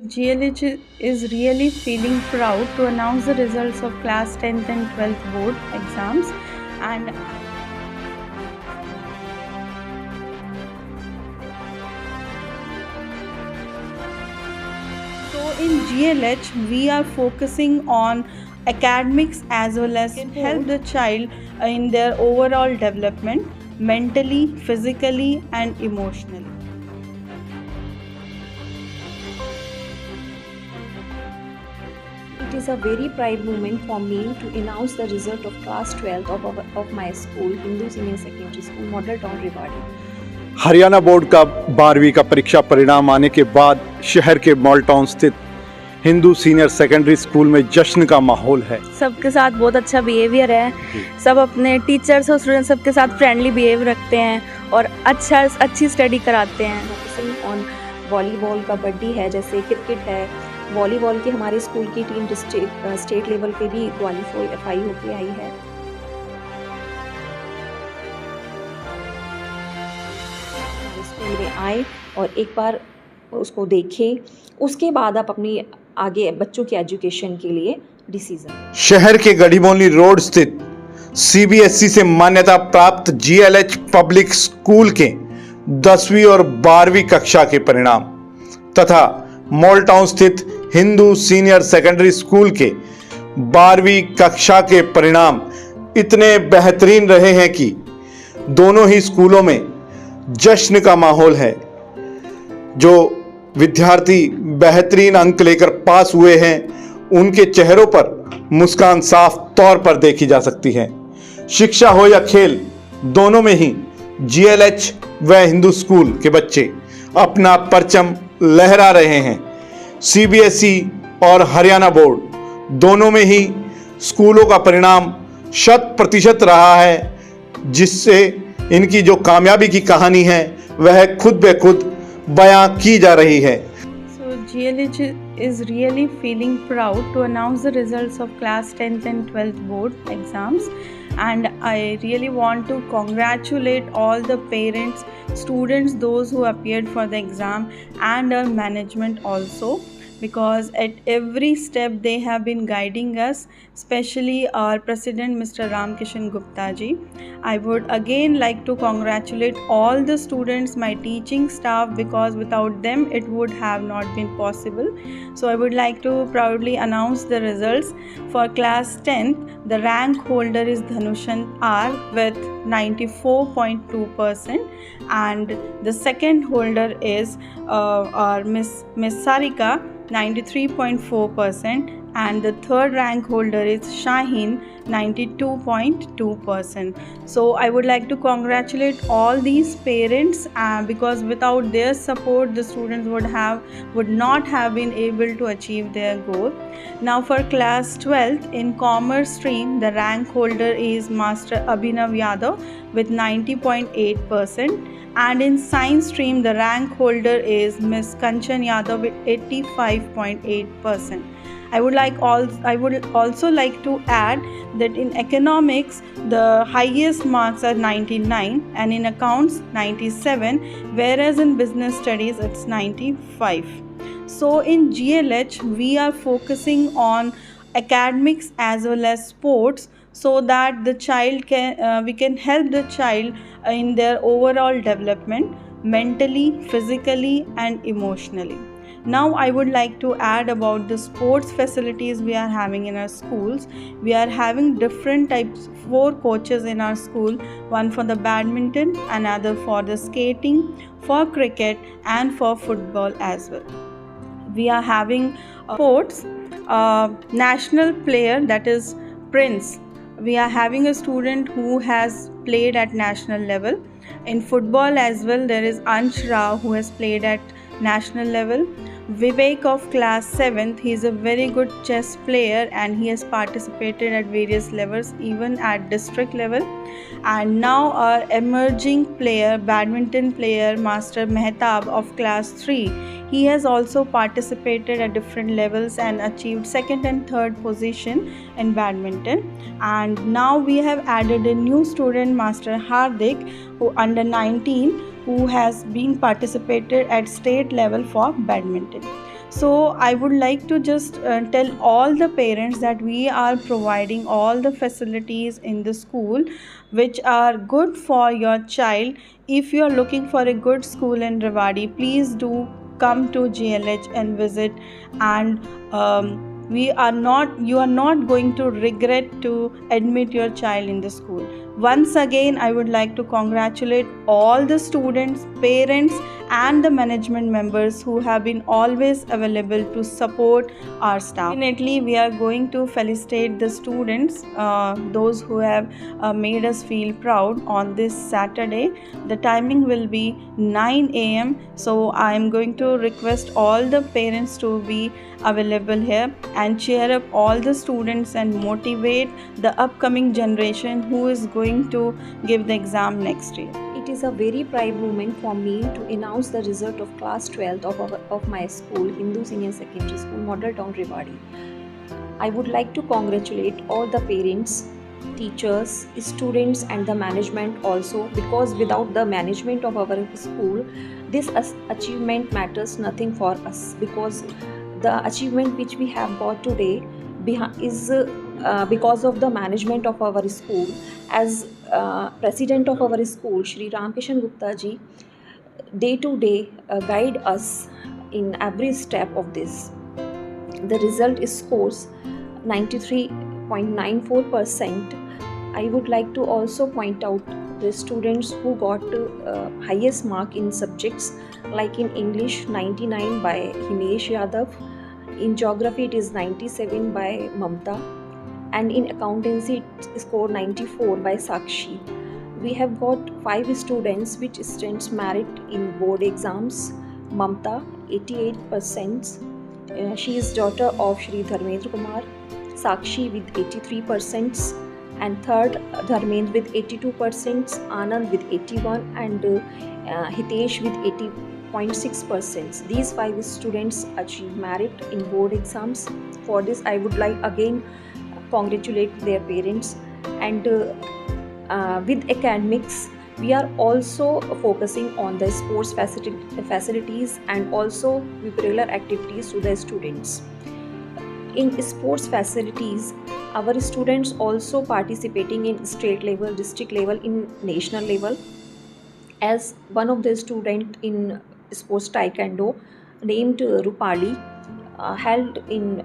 GLH is really feeling proud to announce the results of class 10th and 12th board exams, and so in GLH we are focusing on academics as well as help the child in their overall development mentally, physically and emotionally. It is a very proud moment for me to announce the result of class 12th of my school, Hindu Senior Secondary School, Model Town Rewari. Haryana board का 12वीं का परीक्षा परिणाम आने के बाद शहर के मॉल टाउन स्थित हिंदू सीनियर सेकेंडरी स्कूल में जश्न का माहौल है। सबके साथ बहुत अच्छा बिहेवियर है, सब अपने टीचर्स और स्टूडेंट सबके साथ फ्रेंडली बिहेव रखते हैं और अच्छी स्टडी कराते हैं। फोकसिंग ऑन वॉलीबॉल, कबड्डी है, जैसे क्रिकेट है, वॉलीबॉल की हमारे स्कूल की टीम स्टेट लेवल पे भी क्वालिफाई होके आई है। स्कूल में आए और एक बार उसको देखें, उसके बाद आप अपनी आगे बच्चों की एजुकेशन के लिए डिसीजन। शहर के गढ़ीमोली रोड स्थित सीबीएसई से मान्यता प्राप्त जीएलएच पब्लिक स्कूल के 10वीं और 12वीं कक्षा के परिणाम तथा मॉल टाउन स्थित हिंदू सीनियर सेकेंडरी स्कूल के 12वीं कक्षा के परिणाम इतने बेहतरीन रहे हैं कि दोनों ही स्कूलों में जश्न का माहौल है। जो विद्यार्थी बेहतरीन अंक लेकर पास हुए हैं उनके चेहरों पर मुस्कान साफ तौर पर देखी जा सकती है। शिक्षा हो या खेल, दोनों में ही जीएलएच व हिंदू स्कूल के बच्चे अपना परचम लहरा रहे हैं। सीबीएसई और हरियाणा बोर्ड दोनों में ही स्कूलों का परिणाम 100% रहा है, जिससे इनकी जो कामयाबी की कहानी है वह खुद ब खुद बयां की जा रही है। So GLH is really feeling proud to announce the results of class 10th and 12th board exams, and I really want to congratulate all the parents, students, those who appeared for the exam, and our management also, because at every step they have been guiding us, especially our president Mr. Ramkishan Gupta ji. I would again like to congratulate all the students, my teaching staff, because without them it would have not been possible. So I would like to proudly announce the results. For class 10th, the rank holder is Dhanushan R with 94.2%, and the second holder is our Miss Sarika, 93.4%, and the third rank holder is Shaheen, 92.2%. So I would like to congratulate all these parents, because without their support the students would not have been able to achieve their goal. Now for class 12th in commerce stream, the rank holder is Master Abhinav Yadav with 90.8%, and in science stream the rank holder is Miss Kanchan Yadav with 85.8%. I would also like to add that in economics the highest marks are 99, and in accounts 97, whereas in business studies it's 95. So in GLH we are focusing on academics as well as sports, so that the child we can help the child in their overall development mentally, physically and emotionally. Now I would like to add about the sports facilities we are having in our schools. We are having different types, 4 coaches in our school, one for the badminton, another for the skating, for cricket and for football as well. We are having sports national player, that is Prince. We are having a student who has played at national level. In football as well there is Ansh Rao who has played at national level. Vivek of class 7th, he is a very good chess player and he has participated at various levels, even at district level. And now our emerging player, badminton player Master Mehtab of class 3, he has also participated at different levels and achieved 2nd and 3rd position in badminton. And now we have added a new student, Master Hardik, who under 19, who has been participated at state level for badminton. So I would like to just tell all the parents that we are providing all the facilities in the school which are good for your child. If you are looking for a good school in Rewari, please do come to GLH and visit, and you are not going to regret to admit your child in the school. Once again, I would like to congratulate all the students, parents, and the management members who have been always available to support our staff. Definitely, we are going to felicitate the students, those who have made us feel proud on this Saturday. The timing will be 9 a.m. So I am going to request all the parents to be available here and cheer up all the students and motivate the upcoming generation who is going to give the exam next year. It is a very proud moment for me to announce the result of class 12th of my school, Hindu Senior Secondary School, Model Town, Rewari. I would like to congratulate all the parents, teachers, students and the management also, because without the management of our school, this achievement matters nothing for us, because the achievement which we have got today is because of the management of our school. As president of our school, Shri Ramkishan Gupta ji, day to day guide us in every step of this. The result is scores 93.94%. I would like to also point out the students who got highest mark in subjects, like in English 99 by Himesh Yadav, in geography it is 97 by Mamta, and in accountancy it scored 94 by Sakshi. We have got 5 students which stands merit in board exams. Mamta 88%, she is daughter of Shri Dharmendra Kumar. Sakshi with 83%, and third Dharmendra with 82%, Anand with 81%, and Hitesh with 80.6%. These 5 students achieved merit in board exams. For this I would like again congratulate their parents. And with academics, we are also focusing on the sports facilities and also curricular activities to the students. In sports facilities, our students also participating in state level, district level, in national level. As one of the student in sports taekwondo named Rupali held in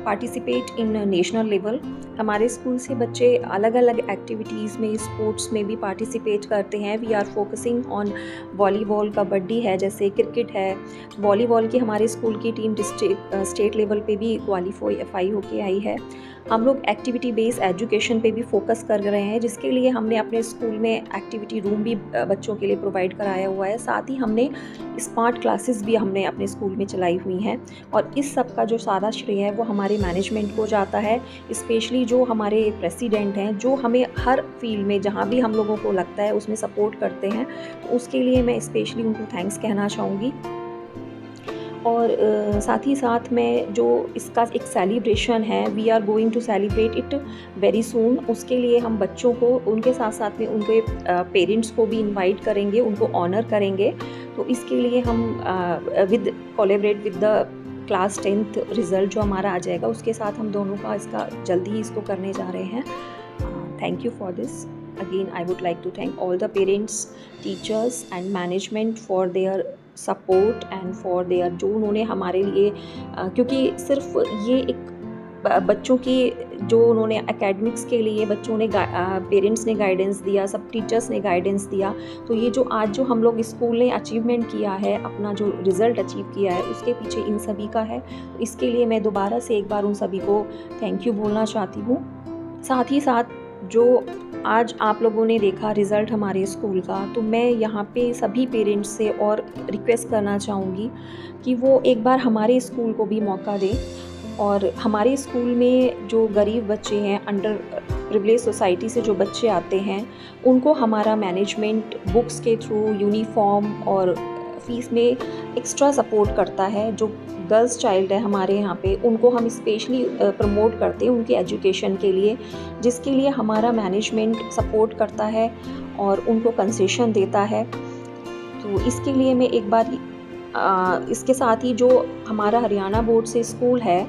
participate in national level. हमारे school से बच्चे अलग अलग activities में, sports में भी participate करते हैं. We are focusing on volleyball, kabaddi है, जैसे क्रिकेट है. वॉलीबॉल की हमारे स्कूल की टीम स्टेट लेवल पे भी क्वालिफाई होके आई है. हम लोग एक्टिविटी बेस्ड एजुकेशन पे भी फोकस कर रहे हैं, जिसके लिए हमने अपने स्कूल में एक्टिविटी रूम भी बच्चों के लिए प्रोवाइड कराया हुआ है. साथ ही हमने स्मार्ट क्लासेस भी हमने अपने स्कूल में चलाई हुई हैं. और इस सब का जो सारा श्रेय है वो हमारे मैनेजमेंट को जाता है, स्पेशली जो हमारे प्रेसिडेंट हैं, जो हमें हर फील्ड में जहाँ भी हम लोगों को लगता है उसमें सपोर्ट करते हैं. तो उसके लिए मैं स्पेशली उनको थैंक्स कहना चाहूँगी. और साथ ही साथ में जो इसका एक सेलिब्रेशन है, we are going to celebrate it very soon. उसके लिए हम बच्चों को, उनके साथ साथ में उनके पेरेंट्स को भी इनवाइट करेंगे, उनको ऑनर करेंगे. तो इसके लिए हम with collaborate with the class 10th result जो हमारा आ जाएगा, उसके साथ हम दोनों का इसका जल्दी ही इसको करने जा रहे हैं. Thank you for this. Again I would like to thank all the parents, teachers and management for their support and for their, जो उन्होंने हमारे लिए, क्योंकि सिर्फ ये एक बच्चों की जो उन्होंने एकेडमिक्स के लिए बच्चों ने पेरेंट्स ने गाइडेंस दिया, सब टीचर्स ने गाइडेंस दिया. तो ये जो आज जो हम लोग स्कूल ने अचीवमेंट किया है, अपना जो रिज़ल्ट अचीव किया है, उसके पीछे इन सभी का है. तो इसके लिए मैं दोबारा से एक बार उन सभी को थैंक यू बोलना चाहती हूँ. साथ ही साथ जो आज आप लोगों ने देखा रिज़ल्ट हमारे स्कूल का, तो मैं यहाँ पे सभी पेरेंट्स से और रिक्वेस्ट करना चाहूँगी कि वो एक बार हमारे स्कूल को भी मौका दें. और हमारे स्कूल में जो गरीब बच्चे हैं, अंडर प्रिविलेज सोसाइटी से जो बच्चे आते हैं, उनको हमारा मैनेजमेंट बुक्स के थ्रू, यूनिफॉर्म और फीस में एक्स्ट्रा सपोर्ट करता है. जो गर्ल्स चाइल्ड है हमारे यहाँ पे, उनको हम स्पेशली प्रमोट करते हैं उनकी एजुकेशन के लिए, जिसके लिए हमारा मैनेजमेंट सपोर्ट करता है और उनको कंसेशन देता है. तो इसके लिए मैं एक बार इसके साथ ही जो हमारा हरियाणा बोर्ड से स्कूल है,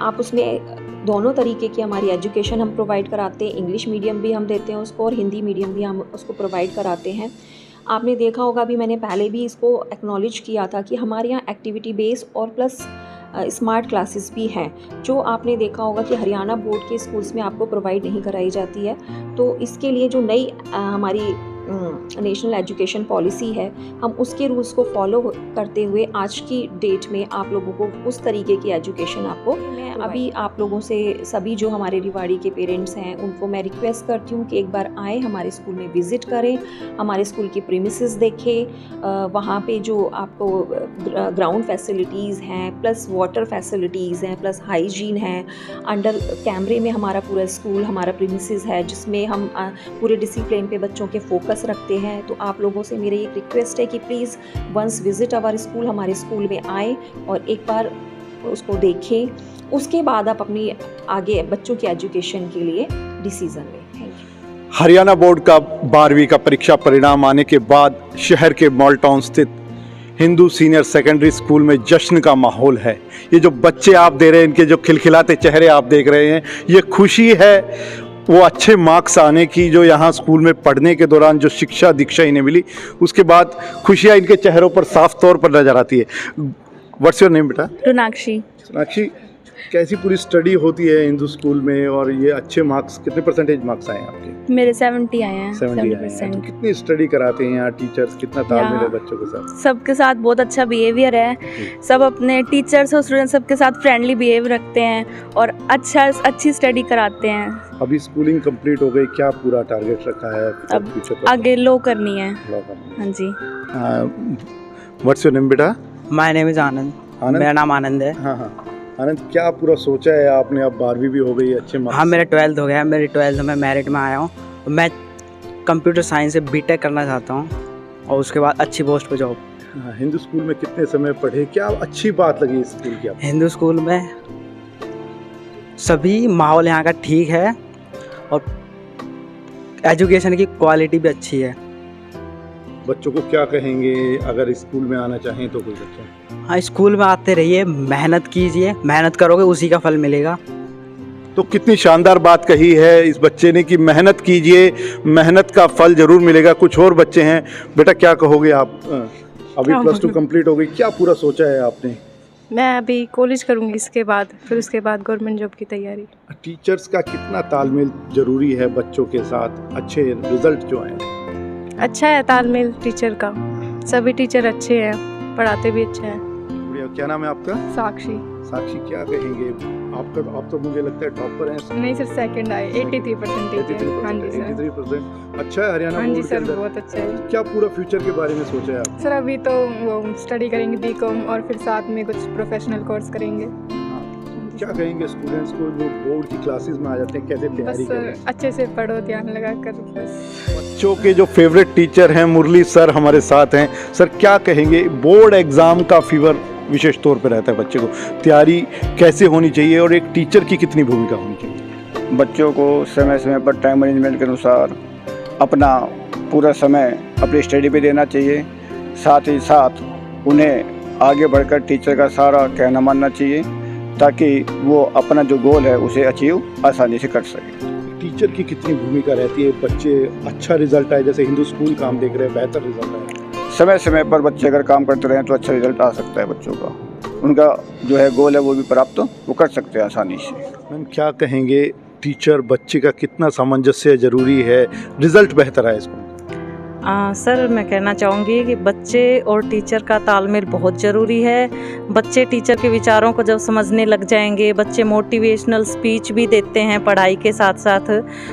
आप उसमें दोनों तरीके की हमारी एजुकेशन हम प्रोवाइड कराते हैं। इंग्लिश मीडियम भी हम देते हैं उसको और हिंदी मीडियम भी हम उसको प्रोवाइड कराते हैं। आपने देखा होगा, भी मैंने पहले भी इसको एक्नॉलेज किया था कि हमारे यहाँ एक्टिविटी बेस और प्लस स्मार्ट क्लासेस भी हैं, जो आपने देखा होगा कि हरियाणा बोर्ड के स्कूल्स में आपको प्रोवाइड नहीं कराई जाती है। तो इसके लिए जो नई हमारी नेशनल एजुकेशन पॉलिसी है, हम उसके रूल्स को फॉलो करते हुए आज की डेट में आप लोगों को उस तरीके की एजुकेशन आपको, मैं अभी आप लोगों से सभी जो हमारे रिवाड़ी के पेरेंट्स हैं उनको मैं रिक्वेस्ट करती हूँ कि एक बार आए, हमारे स्कूल में विज़िट करें, हमारे स्कूल की प्रीमिसेस देखें। वहाँ पे जो आपको ग्राउंड फैसिलिटीज़ हैं, प्लस वाटर फैसिलिटीज़ हैं, प्लस हाइजीन है। अंडर कैमरे में हमारा पूरा स्कूल, हमारा प्रीमिसेस है, जिसमें हम पूरे डिसिप्लिन पे बच्चों के फोकस रखते हैं। तो आप लोगों से मेरी एक रिक्वेस्ट है कि please once visit our school, हमारे स्कूल में आए और एक बार उसको देखें। उसके बाद आप अपनी आगे बच्चों की एजुकेशन के लिए डिसीजन लें। Thank you. हरियाणा बोर्ड का 12वीं का परीक्षा परिणाम आने के बाद शहर के मॉल टाउन स्थित हिंदू सीनियर सेकेंडरी स्कूल में जश्न का माहौल है। ये जो बच्चे आप दे रहे हैं, इनके जो खिलखिलाते चेहरे आप देख रहे हैं, ये खुशी है वो अच्छे मार्क्स आने की, जो यहाँ स्कूल में पढ़ने के दौरान जो शिक्षा दीक्षा इन्हें मिली, उसके बाद खुशियाँ इनके चेहरों पर साफ तौर पर नजर आती है। व्हाट्स योर नेम बेटा? रोनाक्षी। सोनाक्षी, कैसी पूरी स्टडी होती है हिंदू स्कूल में, और ये अच्छे मार्क्स, कितने परसेंटेज मार्क्स आए हैं आपके? मेरे 70 आए हैं। 70 आए हैं। तो कितनी स्टडी कराते हैं यहाँ टीचर्स, कितना तालमेल है बच्चों के साथ? सबके साथ बहुत अच्छा बिहेवियर है, सब अपने टीचर्स और स्टूडेंट्स सबके साथ फ्रेंडली बिहेव रखते हैं और अच्छी स्टडी कराते हैं। अभी स्कूलिंग कंप्लीट हो गई, क्या पूरा टारगेट रखा है अब आगे लो करनी है। हाँ जी। व्हाट्स योर नेम बेटा? माय नेम इज आनंद। मेरा नाम आनंद है। हाँ हाँ आनंद, क्या पूरा सोचा है आपने? अब 12वीं भी हो गई, अच्छे मार्क्स। हाँ, मेरा 12th हो गया। मेरी 12th में मेरिट में आया हूँ। मैं कंप्यूटर साइंस से बीटेक करना चाहता हूँ और उसके बाद अच्छी पोस्ट पे जॉब। हाँ, हिंदू स्कूल में कितने समय पढ़े, क्या अच्छी बात लगी इस स्कूल की आपको? हिंदू स्कूल में सभी माहौल यहाँ का ठीक है और एजुकेशन की क्वालिटी भी अच्छी है। बच्चों को क्या कहेंगे अगर इस स्कूल में आना चाहें तो? कोई बच्चा? हाँ, स्कूल में आते रहिए, मेहनत कीजिए, मेहनत करोगे उसी का फल मिलेगा। तो कितनी शानदार बात कही है इस बच्चे ने कि मेहनत कीजिए, मेहनत का फल जरूर मिलेगा। कुछ और बच्चे हैं, बेटा क्या कहोगे आप? अभी +2 कंप्लीट हो गई, क्या पूरा सोचा है आपने? मैं अभी कॉलेज करूँगी इसके बाद, फिर उसके बाद गवर्नमेंट जॉब की तैयारी। टीचर्स का कितना तालमेल जरूरी है बच्चों के साथ, अच्छे रिजल्ट जो हैं? अच्छा है तालमेल टीचर का, सभी टीचर अच्छे हैं, पढ़ाते भी अच्छा है। क्या नाम है आपका? साक्षी। साक्षी, क्या कहेंगे आप तो मुझे लगता है टॉपर हैं। नहीं सर, सेकंड आए, 83%। हाँ जी सर। 83%। अच्छा है हरियाणा हाँ जी बोर्ड के सर, अंदर? बहुत अच्छा है। क्या पूरा फ्यूचर के बारे में सोचा है आप? सर अभी तो वो स्टडी करेंगे बीकॉम और फिर साथ में कुछ प्रोफेशनल कोर्स करेंगे। क्या कहेंगे स्टूडेंट्स को जो बोर्ड की क्लासेस में आ जाते हैं, कैसे तैयारी करें? बस अच्छे से पढ़ो, ध्यान लगा कर। बस बच्चों के जो फेवरेट टीचर हैं मुरली सर हमारे साथ हैं। सर क्या कहेंगे, बोर्ड एग्जाम का फीवर विशेष तौर पे रहता है, बच्चे को तैयारी कैसे होनी चाहिए और एक टीचर की कितनी भूमिका होनी चाहिए? बच्चों को समय समय पर टाइम मैनेजमेंट के अनुसार अपना पूरा समय अपनी स्टडी पे देना चाहिए। साथ ही साथ उन्हें आगे बढ़कर टीचर का सारा कहना मानना चाहिए, ताकि वो अपना जो गोल है उसे अचीव आसानी से कर सके। टीचर की कितनी भूमिका रहती है? बच्चे अच्छा रिजल्ट आए, जैसे हिंदू स्कूल का हम देख रहे हैं, बेहतर रिजल्ट आए। समय समय पर बच्चे अगर काम करते रहें तो अच्छा रिजल्ट आ सकता है बच्चों का। उनका जो है गोल है वो भी प्राप्त वो कर सकते हैं आसानी से। मैम क्या कहेंगे, टीचर बच्चे का कितना सामंजस्य जरूरी है, रिजल्ट बेहतर आए इसको? सर मैं कहना चाहूँगी कि बच्चे और टीचर का तालमेल बहुत ज़रूरी है। बच्चे टीचर के विचारों को जब समझने लग जाएंगे, बच्चे मोटिवेशनल स्पीच भी देते हैं पढ़ाई के साथ साथ,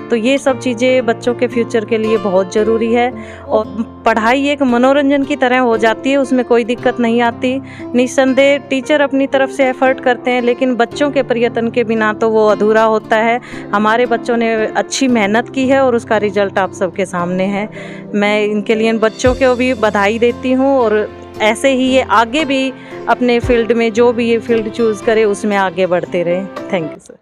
तो ये सब चीज़ें बच्चों के फ्यूचर के लिए बहुत ज़रूरी है। और पढ़ाई एक मनोरंजन की तरह हो जाती है, उसमें कोई दिक्कत नहीं आती। निस्संदेह टीचर अपनी तरफ से एफर्ट करते हैं, लेकिन बच्चों के प्रयत्न के बिना तो वो अधूरा होता है। हमारे बच्चों ने अच्छी मेहनत की है और उसका रिजल्ट आप सबके सामने है। मैं इनके लिए इन बच्चों को भी बधाई देती हूँ और ऐसे ही ये आगे भी अपने फील्ड में जो भी ये फील्ड चूज़ करे उसमें आगे बढ़ते रहे। Thank you sir.